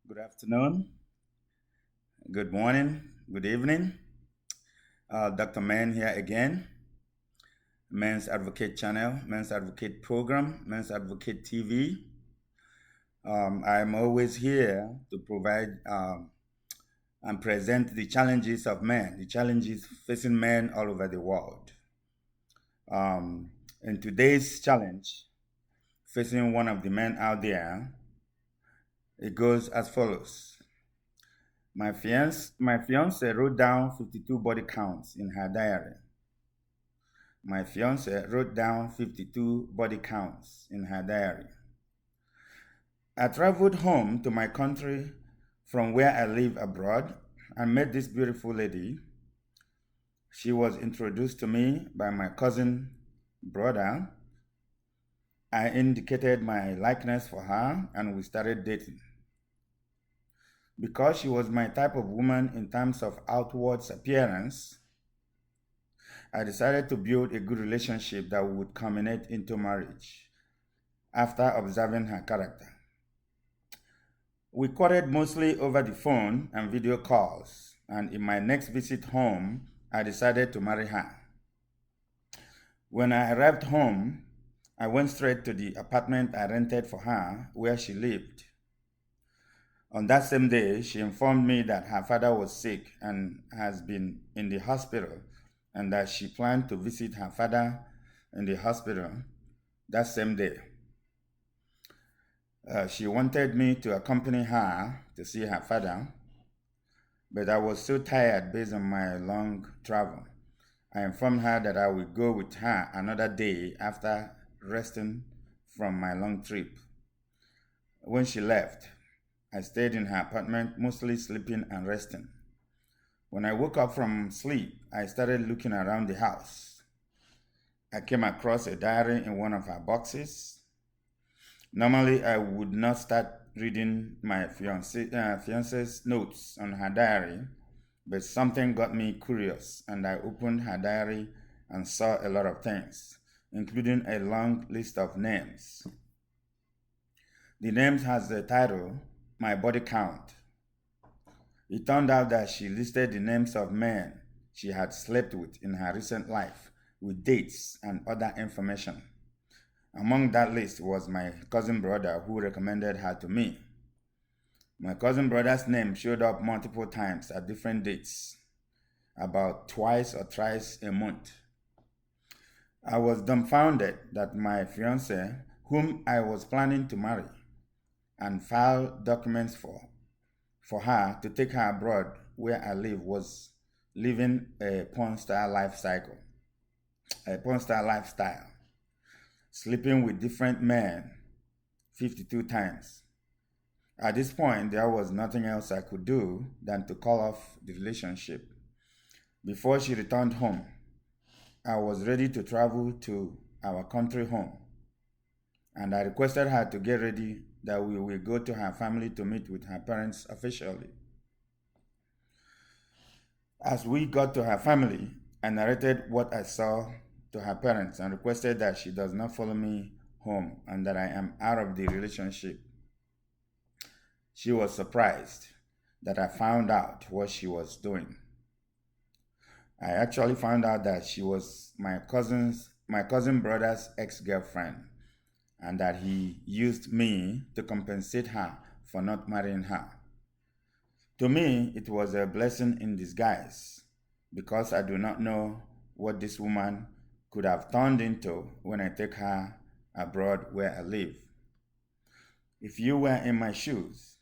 Good afternoon, good morning, good evening. Dr. Man here again, Men's Advocate channel, Men's Advocate program, Men's Advocate TV. I'm always here to provide and present the challenges of men, the challenges facing men all over the world. In today's challenge, facing one of the men out there, it goes as follows. My fiance wrote down 52 body counts in her diary. My fiance wrote down 52 body counts in her diary. I traveled home to my country from where I live abroad and met this beautiful lady. She was introduced to me by my cousin brother. I indicated my likeness for her and we started dating. Because she was my type of woman in terms of outward appearance, I decided to build a good relationship that would culminate into marriage after observing her character. We courted mostly over the phone and video calls, and in my next visit home, I decided to marry her. When I arrived home, I went straight to the apartment I rented for her where she lived. On that same day, she informed me that her father was sick and has been in the hospital, and that she planned to visit her father in the hospital that same day. She wanted me to accompany her to see her father, but I was so tired based on my long travel. I informed her that I would go with her another day after resting from my long trip. When she left, I stayed in her apartment, mostly sleeping and resting. When I woke up from sleep, I started looking around the house. I came across a diary in one of her boxes. Normally, I would not start reading my fiance's notes on her diary, but something got me curious, and I opened her diary and saw a lot of things, including a long list of names. The names has the title, My Body Count. It turned out that she listed the names of men she had slept with in her recent life, with dates and other information. Among that list was my cousin brother who recommended her to me. My cousin brother's name showed up multiple times at different dates, about twice or thrice a month. I was dumbfounded that my fiance, whom I was planning to marry and file documents for her to take her abroad where I live, was living a porn star lifestyle, sleeping with different men 52 times. At this point, there was nothing else I could do than to call off the relationship. Before she returned home, I was ready to travel to our country home, and I requested her to get ready that we will go to her family to meet with her parents officially. As we got to her family, I narrated what I saw to her parents and requested that she does not follow me home and that I am out of the relationship. She was surprised that I found out what she was doing. I actually found out that she was my cousin brother's ex-girlfriend, and that he used me to compensate her for not marrying her. To me, it was a blessing in disguise because I do not know what this woman could have turned into when I take her abroad where I live. If you were in my shoes,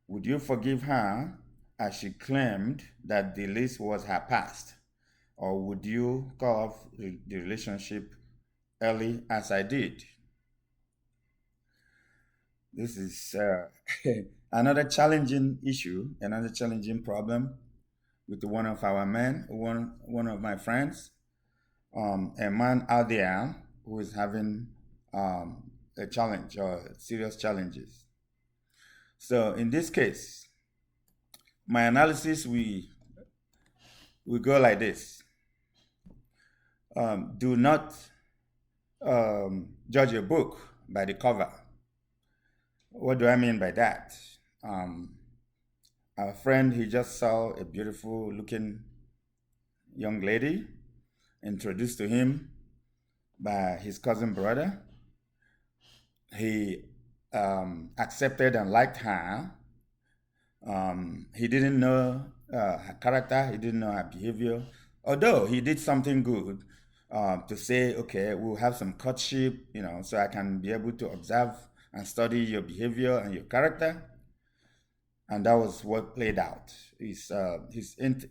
would you forgive her as she claimed that the list was her past? Or would you call off the relationship early as I did? This is another challenging issue, another challenging problem with one of our men, one of my friends, a man out there who is having a challenge or serious challenges. So in this case, my analysis we go like this. Do not judge a book by the cover. What do I mean by that? Um, our friend, he just saw a beautiful looking young lady introduced to him by his cousin brother. He accepted and liked her. He didn't know her character, he didn't know her behavior, although he did something good to say, okay, we'll have some courtship, so I can be able to observe and study your behavior and your character. And that was what played out. His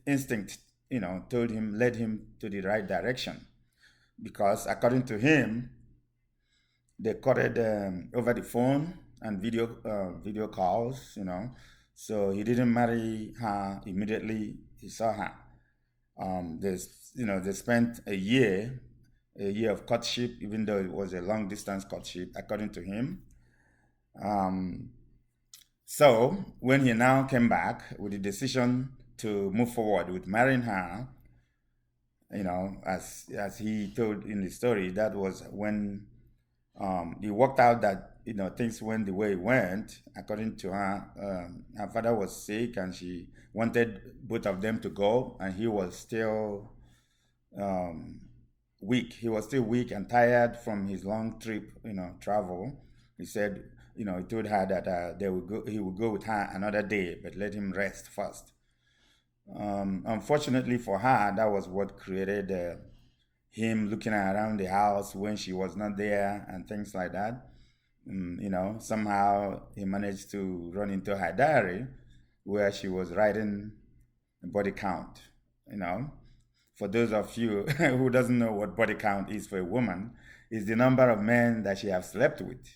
instinct, told him, led him to the right direction. Because according to him, they coded over the phone and video calls, So he didn't marry her immediately. He saw her. They spent a year of courtship, even though it was a long distance courtship, according to him. Um, so when he now came back with the decision to move forward with marrying her, as he told in the story, that was when it worked out that things went the way it went. According to her, her father was sick, and she wanted both of them to go, and he was still um, weak. He was still weak and tired from his long trip, travel. He said, he told her that they would go. He would go with her another day, but let him rest first. Unfortunately for her, that was what created him looking around the house when she was not there and things like that. Somehow he managed to run into her diary where she was writing a body count. You know, for those of you who doesn't know what body count is for a woman, is the number of men that she have slept with.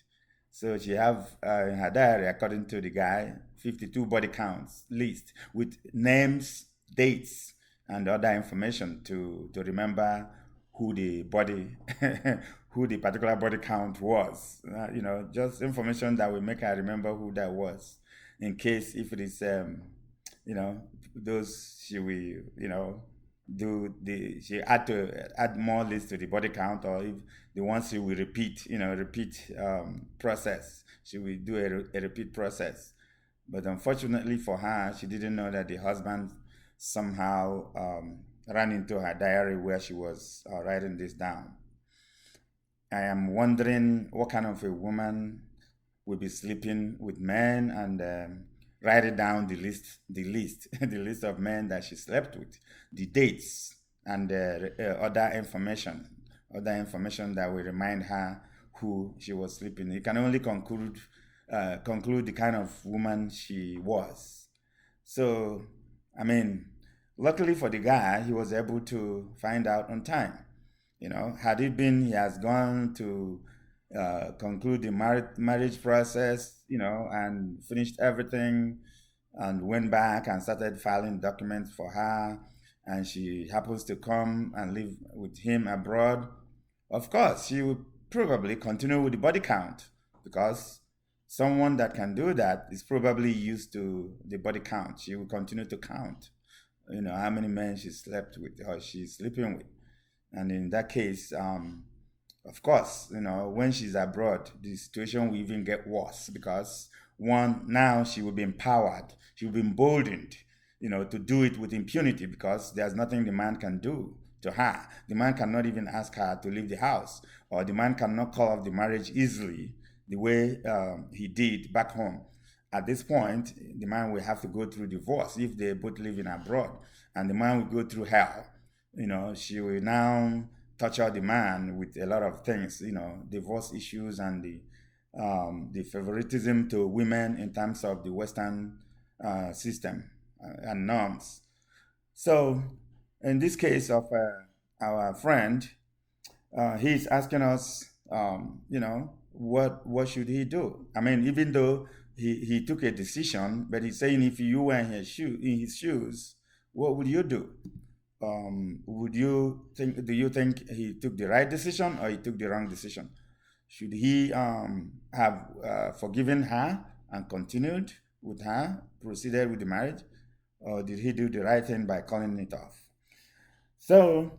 So she have in her diary, according to the guy, 52 body counts list with names, dates, and other information to remember who the body, who the particular body count was. Just information that will make her remember who that was, in case if it is, you know, those she will, she had to add more lists to the body count, or if the ones she will repeat, repeat process, she will do a repeat process. But unfortunately for her, she didn't know that the husband somehow ran into her diary where she was writing this down. I am wondering what kind of a woman will be sleeping with men and writing down the list of men that she slept with, the dates, and other information that will remind her who she was sleeping. You can only conclude the kind of woman she was. So, I mean, luckily for the guy, he was able to find out on time. Had it been he has gone to conclude the marriage process, and finished everything, and went back and started filing documents for her, and she happens to come and live with him abroad, of course, she would probably continue with the body count, because someone that can do that is probably used to the body count. She will continue to count, how many men she slept with or she's sleeping with. And in that case, of course, when she's abroad, the situation will even get worse, because one, now she will be empowered, she will be emboldened, to do it with impunity, because there's nothing the man can do to her. The man cannot even ask her to leave the house, or the man cannot call off the marriage easily the way he did back home. At this point, the man will have to go through divorce if they both live in abroad, and the man will go through hell. She will now torture the man with a lot of things, divorce issues, and the favoritism to women in terms of the Western system and norms. So, in this case of our friend, he's asking us, what should he do? I mean, even though he took a decision, but he's saying if you were in his shoes, what would you do? Do you think he took the right decision or he took the wrong decision? Should he have forgiven her and continued with her, proceeded with the marriage, or did he do the right thing by calling it off? So,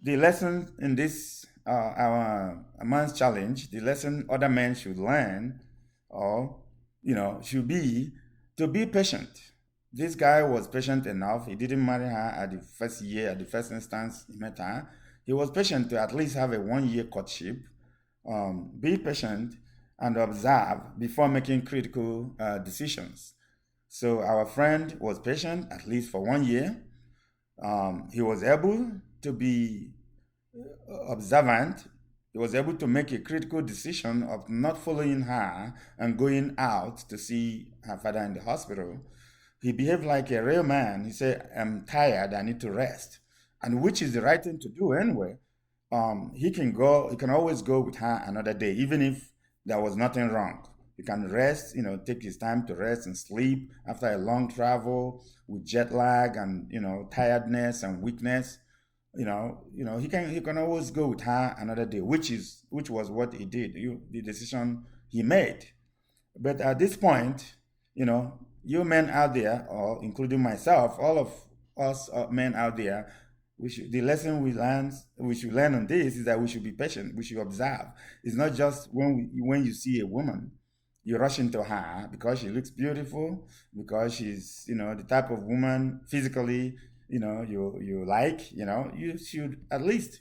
the lesson in this our man's challenge, the lesson other men should learn, or should be to be patient. This guy was patient enough. He didn't marry her at the first year, at the first instance he met her. He was patient to at least have a 1 year courtship. Be patient and observe before making critical decisions. So our friend was patient at least for 1 year. He was able to be observant. He was able to make a critical decision of not following her and going out to see her father in the hospital. He behaved like a real man. He said, I'm tired, I need to rest. And which is the right thing to do anyway. He can always go with her another day, even if there was nothing wrong. He can rest, take his time to rest and sleep after a long travel with jet lag and, tiredness and weakness. He can always go with her another day, which was what he did. The decision he made. But at this point, you men out there, or including myself, all of us men out there, the lesson we should learn on this is that we should be patient. We should observe. It's not just when you see a woman, you rush into her because she looks beautiful, because she's the type of woman physically you like. You should at least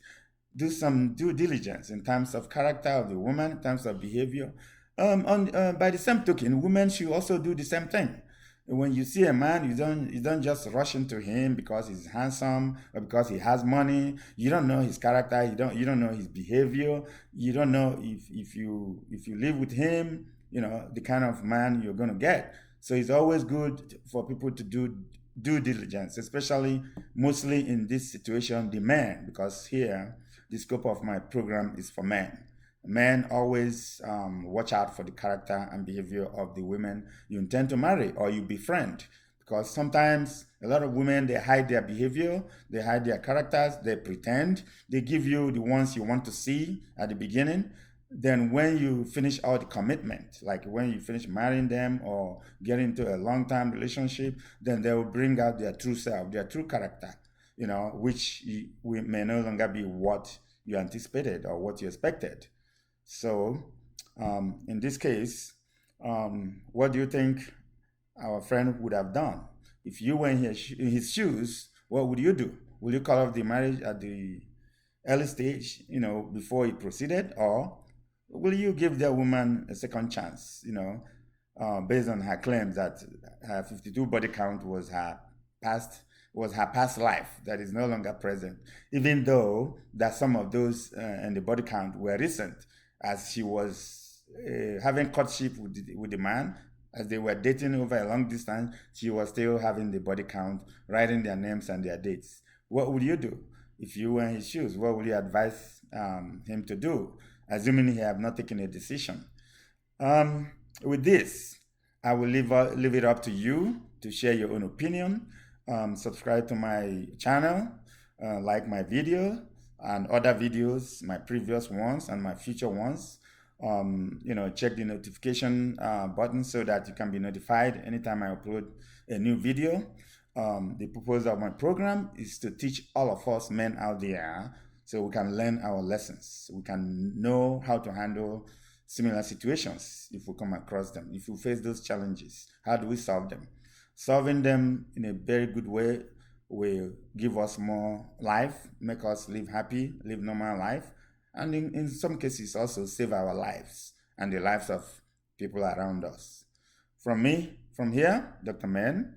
do some due diligence in terms of character of the woman, in terms of behavior. By the same token, women should also do the same thing. When you see a man, you don't just rush into him because he's handsome or because he has money. You don't know his character. You don't know his behavior. You don't know if you live with him, the kind of man you're gonna get. So it's always good for people to do due diligence, especially mostly in this situation, the men, because here the scope of my program is for men. Men always watch out for the character and behavior of the women you intend to marry or you befriend. Because sometimes a lot of women, they hide their behavior, they hide their characters, they pretend, they give you the ones you want to see at the beginning. Then when you finish all the commitment, like when you finish marrying them or get into a long-term relationship, then they will bring out their true self, their true character, which may no longer be what you anticipated or what you expected. So, in this case, what do you think our friend would have done? If you were in his shoes, what would you do? Will you call off the marriage at the early stage, before it proceeded, or will you give the woman a second chance, based on her claims that her 52 body count past was her past life that is no longer present, even though that some of those in the body count were recent, as she was having courtship with the man, as they were dating over a long distance, she was still having the body count, writing their names and their dates. What would you do if you were in his shoes? What would you advise him to do, assuming he have not taken a decision? With this, I will leave it up to you to share your own opinion. Subscribe to my channel, like my video and other videos, my previous ones and my future ones. Check the notification button so that you can be notified anytime I upload a new video. The purpose of my program is to teach all of us men out there so we can learn our lessons. We can know how to handle similar situations if we come across them. If we face those challenges, how do we solve them? Solving them in a very good way will give us more life, make us live happy, live normal life, and in some cases also save our lives and the lives of people around us. From here, Dr. Men,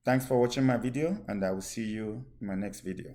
thanks for watching my video, and I will see you in my next video.